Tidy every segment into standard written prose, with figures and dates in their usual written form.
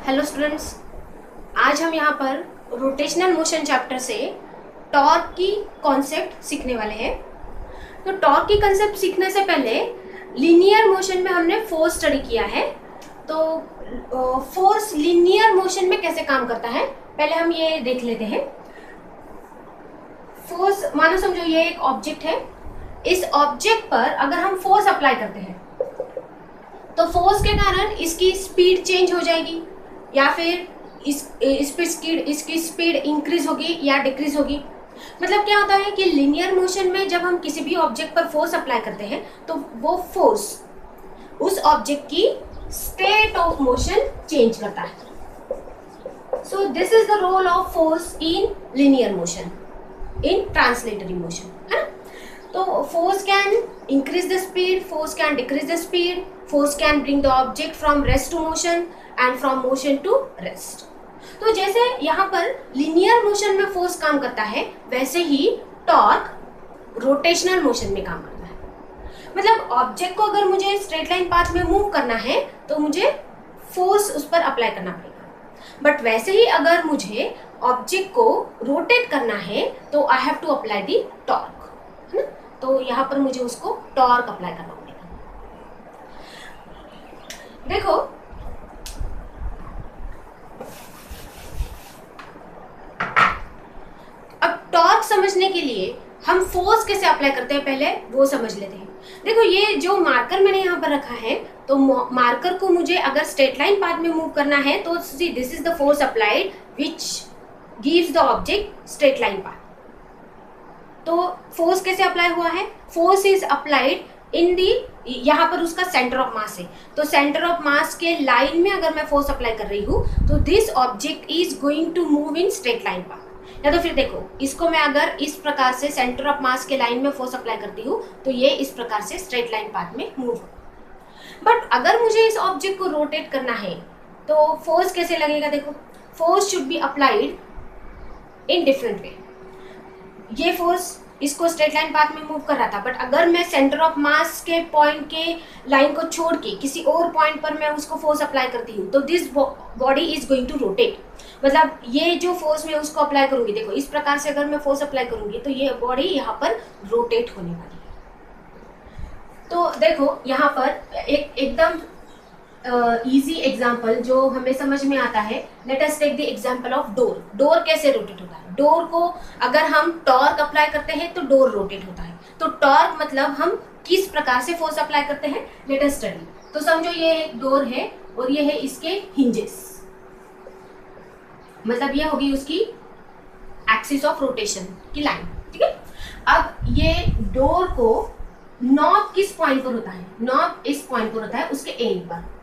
Hello students, आज हम यहाँ पर रोटेशनल मोशन चैप्टर से टॉर्क की कॉन्सेप्ट सीखने वाले हैं। तो टॉर्क की कॉन्सेप्ट सीखने से पहले लीनियर मोशन में हमने फोर्स स्टडी किया है। तो फोर्स लीनियर मोशन में कैसे काम करता है पहले हम ये देख लेते हैं। फोर्स मानो समझो ये एक ऑब्जेक्ट है। इस ऑब्जेक्ट पर अगर हम फोर्स अप्लाई करते हैं तो फोर्स के कारण इसकी स्पीड चेंज हो जाएगी या फिर इसकी स्पीड इंक्रीज होगी या डिक्रीज होगी। मतलब क्या होता है कि लीनियर मोशन में जब हम किसी भी ऑब्जेक्ट पर फोर्स अप्लाई करते हैं तो वो फोर्स उस ऑब्जेक्ट की स्टेट ऑफ मोशन चेंज करता है। So this is the role of force in linear motion, in translatory motion, है ना। तो force can increase the speed, force can decrease the speed, force can bring the object from rest to motion and from motion to rest। तो जैसे यहाँ पर linear motion में force काम करता है वैसे ही torque rotational motion में काम करता है। मतलब ऑब्जेक्ट को अगर मुझे स्ट्रेट लाइन पाथ में मूव करना है तो मुझे फोर्स उस पर अप्लाई करना पड़ेगा, बट वैसे ही अगर मुझे ऑब्जेक्ट को रोटेट करना है तो I have to apply the torque, है ना। तो यहाँ पर मुझे उसको टॉर्क अप्लाई करना पड़ेगा। देखो अब टॉर्क समझने के लिए हम फोर्स कैसे अप्लाई करते हैं पहले वो समझ लेते हैं। देखो ये जो मार्कर मैंने यहाँ पर रखा है तो मार्कर को मुझे अगर स्ट्रेट लाइन पाथ में मूव करना है तो see this is the force applied which gives the object straight line path. तो फोर्स कैसे अप्लाई हुआ है? फोर्स इज अप्लाइड इन दी, यहाँ पर उसका सेंटर ऑफ मास है तो सेंटर ऑफ मास के लाइन में अगर मैं फोर्स अप्लाई कर रही हूँ तो this object is going to move in straight line path. या तो फिर देखो इसको मैं अगर इस प्रकार से सेंटर ऑफ मास के लाइन में फोर्स अप्लाई करती हूँ तो ये इस प्रकार से स्ट्रेट लाइन पाथ में मूव हो। बट अगर मुझे इस ऑब्जेक्ट को रोटेट करना है तो फोर्स कैसे लगेगा? देखो force should be applied in different way. ये फोर्स इसको स्ट्रेट लाइन पाथ में मूव कर रहा था, बट अगर मैं सेंटर ऑफ मास के पॉइंट के लाइन को छोड़ के किसी और पॉइंट पर मैं उसको फोर्स अप्लाई करती हूँ तो this body is going to rotate. मतलब ये जो फोर्स मैं उसको अप्लाई करूंगी, देखो इस प्रकार से अगर मैं फोर्स अप्लाई करूंगी तो ये बॉडी यहाँ पर रोटेट होने वाली है। तो देखो यहाँ पर एकदम इजी एग्जाम्पल जो हमें समझ में आता है, let us take the example of door. Door कैसे रोटेट होता है? डोर को अगर हम टॉर्क अप्लाई करते हैं तो डोर रोटेट होता है। तो टॉर्क मतलब हम किस प्रकार से फोर्स अप्लाई करते हैं, लेट अस स्टडी। तो समझो ये एक डोर है और ये है इसके हिंजेस, मतलब ये होगी उसकी एक्सिस ऑफ रोटेशन की लाइन, ठीक है। अब ये डोर को नॉब किस पॉइंट पर होता है? नॉब इस पॉइंट पर होता है उसके एंड पर।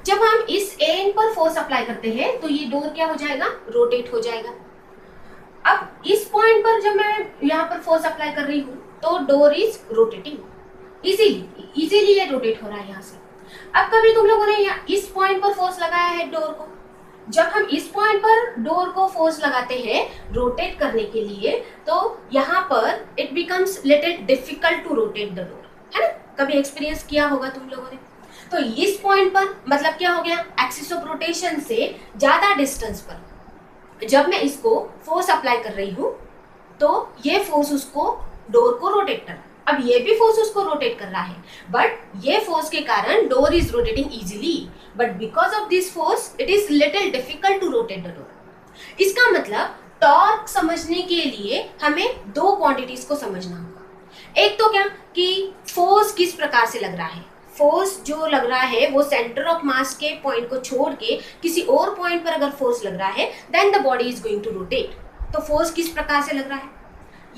जब हम इस एंड पर फोर्स अप्लाई करते हैं तो ये डोर क्या हो जाएगा? रोटेट हो जाएगा। अब इस पॉइंट पर जब मैं यहाँ पर फोर्स अप्लाई कर रही हूँ तो डोर इज रोटेटिंग इजीली ये रोटेट हो रहा है यहाँ से। अब कभी तुम लोगों ने इस पॉइंट पर फोर्स लगाया है डोर को, जब हम इस पॉइंट पर डोर को फोर्स लगाते हैं रोटेट करने के लिए तो यहाँ पर it becomes little difficult to rotate the door, है ना। कभी एक्सपीरियंस किया होगा तुम लोगों ने। तो इस पॉइंट पर मतलब क्या हो गया? एक्सिस ऑफ रोटेशन से ज्यादा डिस्टेंस पर जब मैं इसको फोर्स अप्लाई कर रही हूँ तो ये फोर्स उसको डोर को रोटेट कर रहा है। अब ये भी फोर्स उसको रोटेट कर रहा है, बट ये फोर्स के कारण door is rotating easily, but because of this force it is little difficult to rotate the door. इसका मतलब टॉर्क समझने के लिए हमें दो क्वांटिटीज को समझना होगा। एक तो क्या कि फोर्स किस प्रकार से लग रहा है। फोर्स जो लग रहा है वो सेंटर ऑफ मास के पॉइंट को छोड़ के किसी और पॉइंट पर अगर फोर्स लग रहा है then the body is going to rotate. तो फोर्स किस प्रकार से लग रहा है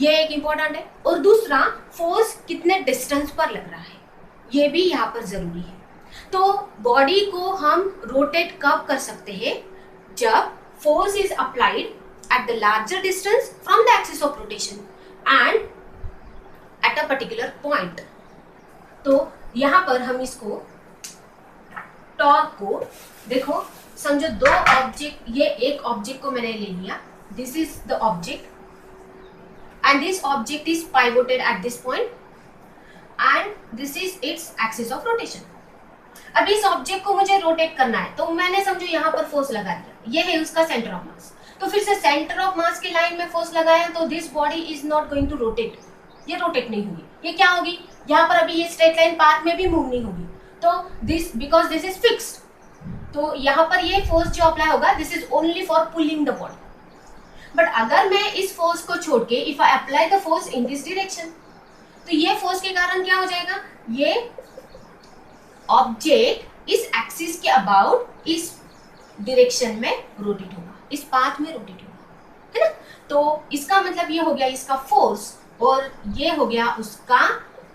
ये एक इंपॉर्टेंट है। और दूसरा फोर्स कितने डिस्टेंस पर लग रहा है ये भी यहाँ पर जरूरी है। तो बॉडी को हम रोटेट कब कर सकते हैं? जब force is applied at the larger distance from the axis of rotation and at a particular point. तो यहाँ पर हम इसको टॉर्क को देखो समझो दो ऑब्जेक्ट, ये एक ऑब्जेक्ट को मैंने ले लिया, this is the object and this object is pivoted at this point and this is its axis of rotation. अब इस ऑब्जेक्ट को मुझे रोटेट करना है, तो मैंने समझो यहाँ पर फोर्स लगा दिया, ये है उसका सेंटर ऑफ मास। तो फिर से सेंटर ऑफ मास की लाइन में फोर्स लगाया तो this body is not going to rotate, ये रोटेट नहीं होगी, ये क्या होगी, यहाँ पर अभी ये स्ट्रेट लाइन पाथ में भी मूव नहीं होगी। तो this because this is fixed, तो यहाँ पर ये फोर्स जो अप्लाई होगा this is only for pulling the body. But अगर मैं इस फोर्स को छोड़ के if I apply the force in this direction, तो ये फोर्स के कारण क्या हो जाएगा, ये ऑब्जेक्ट इस एक्सिस के अबाउट इस डायरेक्शन में रोटेट होगा, इस पाथ में रोटेट होगा, है ना। तो इसका मतलब ये हो गया इसका फोर्स, और ये हो गया उसका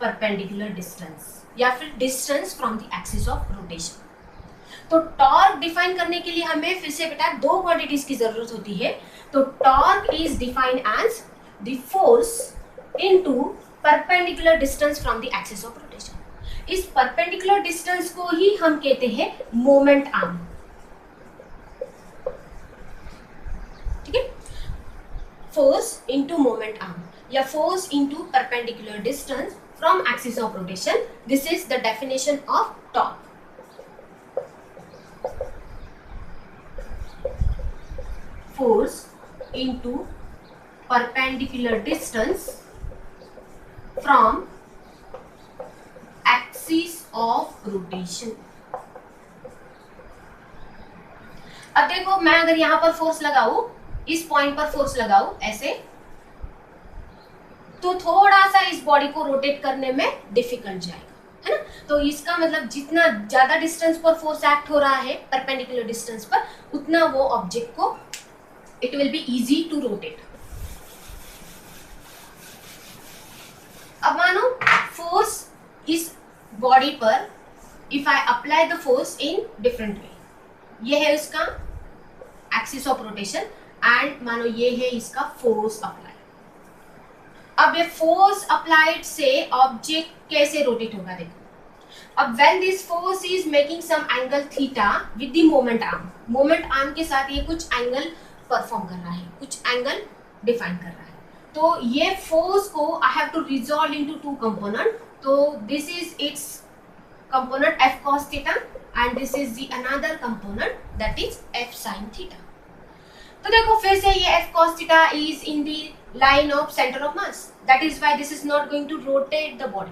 परपेंडिकुलर डिस्टेंस या फिर distance from the axis of rotation. तो टॉर्क डिफाइन करने के लिए हमें फिर से बेटा दो क्वांटिटीज की जरूरत होती है। तो torque is defined as the force into perpendicular distance from the axis of rotation. इस परपेंडिकुलर डिस्टेंस को ही हम कहते हैं मोमेंट आर्म, ठीक है। फोर्स इनटू मोमेंट आर्म या force into perpendicular distance from axis of rotation, this is the definition of torque. Force into perpendicular distance from axis of rotation। अब देखो मैं अगर यहां पर फोर्स लगाऊं, इस पॉइंट पर फोर्स लगाऊं ऐसे, तो थोड़ा सा इस बॉडी को रोटेट करने में डिफिकल्ट जाएगा, है ना। तो इसका मतलब जितना ज्यादा डिस्टेंस पर फोर्स एक्ट हो रहा है परपेंडिकुलर डिस्टेंस पर, उतना वो ऑब्जेक्ट को it will be easy to rotate। अब मानो फोर्स इस बॉडी पर if I apply the force in different way, ये है उसका एक्सिस ऑफ रोटेशन एंड मानो ये है इसका फोर्स अप्लाई। अब ये फोर्स अप्लाइड से ऑब्जेक्ट कैसे रोटेट होगा देखो। अब when this force is making some angle theta with the moment arm, moment arm के साथ ये कुछ एंगल परफॉर्म कर रहा है, कुछ एंगल डिफाइन कर रहा है, तो ये फोर्स को I have to resolve into two component. तो this is its component F cos theta and this is the another component that is F sine theta. तो देखो फिर से ये F cos theta is in the line of centre of mass, that is why this is not going to rotate the body.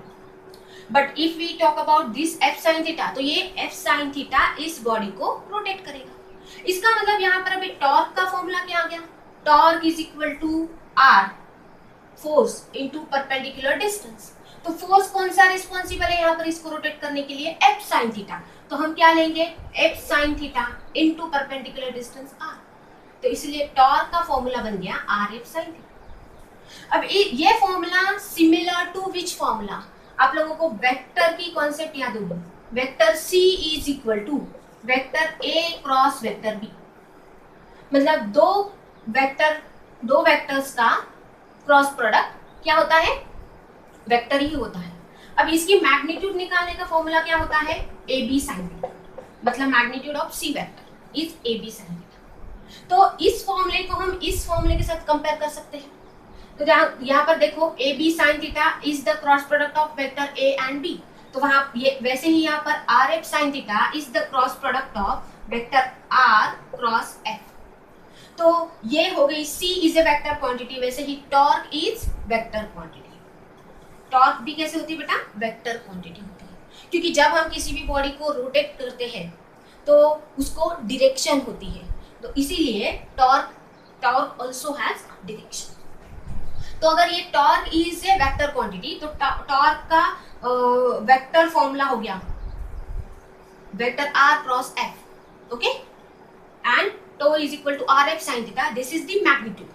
But if we talk about this F sine theta, तो ये F sine theta इस body को rotate करेगा। इसका मतलब यहाँ पर अभी टॉर्क का फॉर्मूला क्या आ गया, torque is equal to R force into perpendicular distance. तो फोर्स कौन सा रिस्पॉन्सिबल है यहाँ पर इसको रोटेट करने के लिए, एफ साइन थीटा। तो हम क्या लेंगे, F sine theta into perpendicular distance R. तो इसलिए टॉर्क का फॉर्मूला बन गया आर एफ साइन थीटा। अब ये formula similar to which formula, आप लोगों को वेक्टर की कॉन्सेप्ट याद होगी, vector C is equal to vector A cross vector B, मतलब दो वेक्टर्स का क्रॉस प्रोडक्ट क्या होता है, वेक्टर ही होता है। अब इसकी मैग्नीट्यूड निकालने का फॉर्मूला क्या होता है, ए बी साइन थीटा, मतलब magnitude of C vector is A B sine theta. तो इस फॉर्मूले को हम इस फॉर्मूले के साथ कंपेयर कर सकते हैं। तो यहाँ पर देखो A B sine theta is the cross product of vector A and B, तो वहां ये वैसे ही यहाँ पर R F sine theta is the cross product of vector R cross F. तो ये हो गई C is a vector quantity, वैसे ही torque is vector quantity. Torque भी कैसे होती है बेटा, वेक्टर क्वांटिटी होती है, क्योंकि जब हम किसी भी बॉडी को रोटेट करते हैं तो उसको डायरेक्शन होती है, तो इसीलिए टॉर्क आल्सो हैज डायरेक्शन। तो अगर ये torque is a vector quantity, तो टॉर्क का वेक्टर फॉर्मूला हो गया vector R cross F, okay, and tau is equal to R F sine theta, this is the magnitude.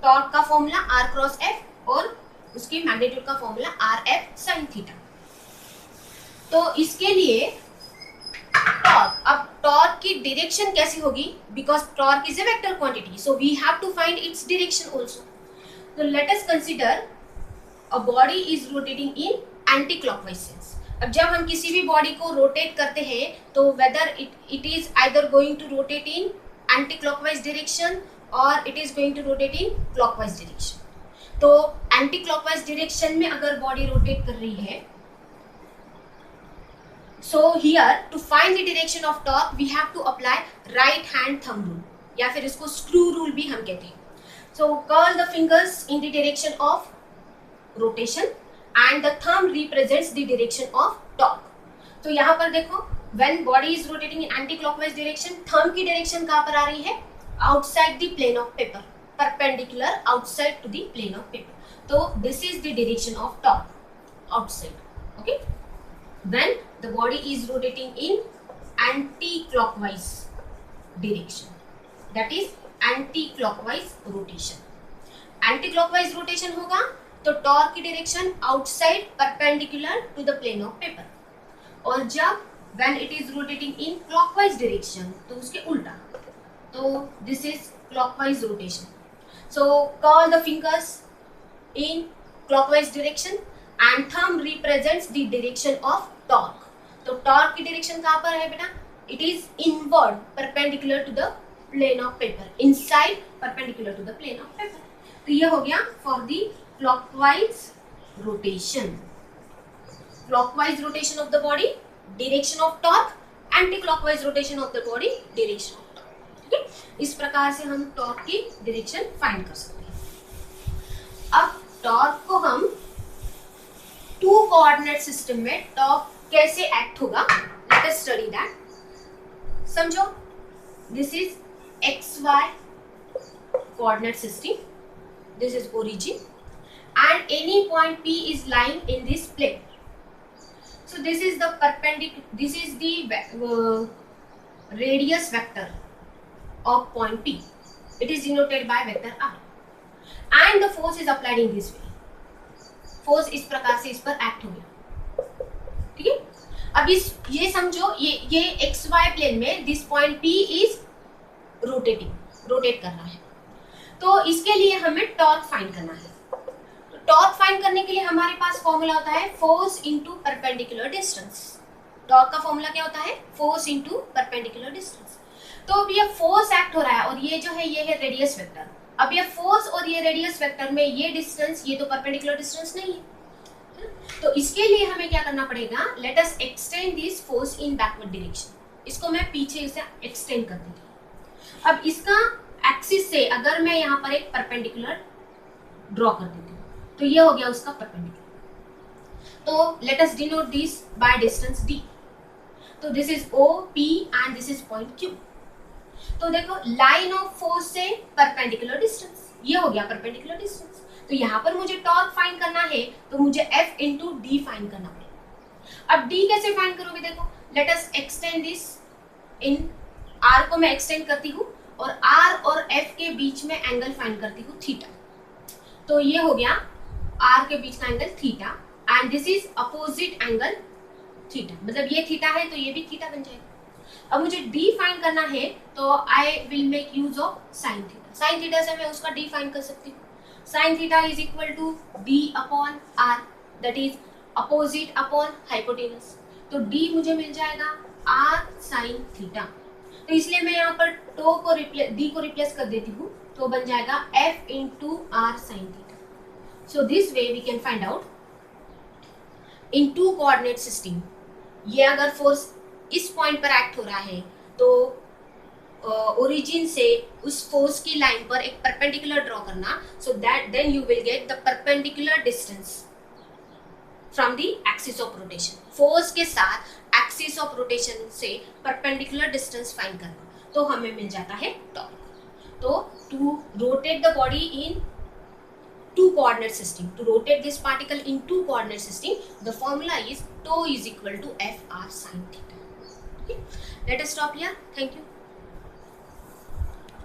Torque का formula R cross F और उसकी magnitude का formula R F sine theta. तो इसके लिए torque, अब टॉर्क की direction कैसी होगी, because torque is a vector quantity, so we have to find its direction also. तो let us consider a body is rotating in anti-clockwise sense। अब जब हम किसी भी बॉडी को रोटेट करते हैं तो whether it is either going to rotate in anti-clockwise direction or it is going to rotate in clockwise direction। तो anti-clockwise direction में अगर बॉडी रोटेट कर रही है So here to find the direction of torque we have to apply right hand thumb rule, या फिर इसको screw rule भी हम कहते हैं. So curl the fingers in the direction of rotation and the thumb represents the direction of torque. तो यहाँ पर देखो when body is rotating in anti-clockwise direction, thumb की direction कहाँ पर आ रही है? Outside the plane of paper, perpendicular outside to the plane of paper. So this is the direction of torque, outside. Okay. When the body is rotating in anti-clockwise direction, that is anti-clockwise rotation. Anti-clockwise rotation होगा तो torque की direction outside perpendicular to the plane of paper, और जब when it is rotating in clockwise direction तो उसके उल्टा. तो this is clockwise rotation. So curl the fingers in clockwise direction and thumb represents the direction of torque. तो torque की direction कहाँ पर है बेटा? It is inward perpendicular to the plane of paper, inside perpendicular to the plane of paper. तो ये हो गया for the clockwise rotation. Clockwise rotation of the body, direction of torque, anti-clockwise rotation of the body, direction of torque. ठीक है, इस प्रकार से हम torque की direction find कर सकते हैं. अब torque को हम टू कोऑर्डिनेट सिस्टम में टॉर्क कैसे एक्ट होगा, लेट अस स्टडी दैट. समझो, this is XY coordinate system, this is origin and any point P is lying in this plane. So this is the perpendicular, this is the radius vector of point P. It is denoted by vector R and the force is applied in this way. Force इस प्रकार से इस पर act हो गया. ठीक है, अब ये समझो ये XY प्लेन में this point P is rotate कर रहा है. तो इसके लिए हमें टॉर्क फाइंड करना है. तो टॉर्क फाइंड करने के लिए हमारे पास फॉर्मूला होता है force into perpendicular distance. Torque का फॉर्मूला क्या होता है? Force into perpendicular distance. तो अब ये फोर्स एक्ट हो रहा है और ये जो है ये है रेडियस वेक्टर. अब ये फोर्स और ये रेडियस वेक्टर में ये डिस्टेंस, ये तो परपेंडिकुलर डिस्टेंस नहीं है. तो इसके लिए हमें क्या करना पड़ेगा? Let us extend this force in backward direction. इसको मैं पीछे से एक्सटेंड कर देती हूँ. अब इसका एक्सिस से अगर मैं यहाँ पर एक परपेंडिकुलर ड्रॉ कर देती हूँ तो ये हो गया उसका परपेंडिकुलर. तो let us denote this by distance d. तो this is OP and this is point Q. तो देखो लाइन ऑफ फोर्स से परपेंडिकुलर डिस्टेंस, ये हो गया परपेंडिकुलर डिस्टेंस. तो यहाँ पर मुझे टॉर्क फाइंड करना है तो मुझे F इंटू D फाइंड करना पड़ेगा. अब D कैसे फाइंड करोगे? देखो, let us extend this in R को मैं एक्सटेंड करती हूँ और R और F के बीच में एंगल फाइंड करती हूँ थीटा. तो ये हो गया R के बीच का angle theta and this is opposite angle theta. मतलब ये थीटा है तो ये भी थीटा बन जाएगा. अब मुझे D फाइंड करना है तो I will make use of sine theta. Sine theta से मैं उसका D फाइंड कर सकती हूँ. Sine theta is equal to D upon R, that is opposite upon hypotenuse. तो D मुझे मिल जाएगा R साइन थीटा. तो इसलिए मैं यहाँ पर D को रिप्लेस कर देती हूँ तो बन जाएगा F into R sine theta. So this way we can find out in two coordinate system. ये अगर फोर्स इस पॉइंट पर एक्ट हो रहा है तो ओरिजिन से उस फोर्स की लाइन पर एक परपेंडिकुलर ड्रॉ करना. So that then you will get the perpendicular distance from the axis of rotation. Force के साथ एक्सिस ऑफ रोटेशन से परपेंडिकुलर डिस्टेंस फाइंड करना तो हमें मिल जाता है टॉर्क. तो to rotate the body in two coordinate system, to rotate this particle in two coordinate system, the formula is tau is equal to FR sin theta. Okay, let us stop here. Thank you.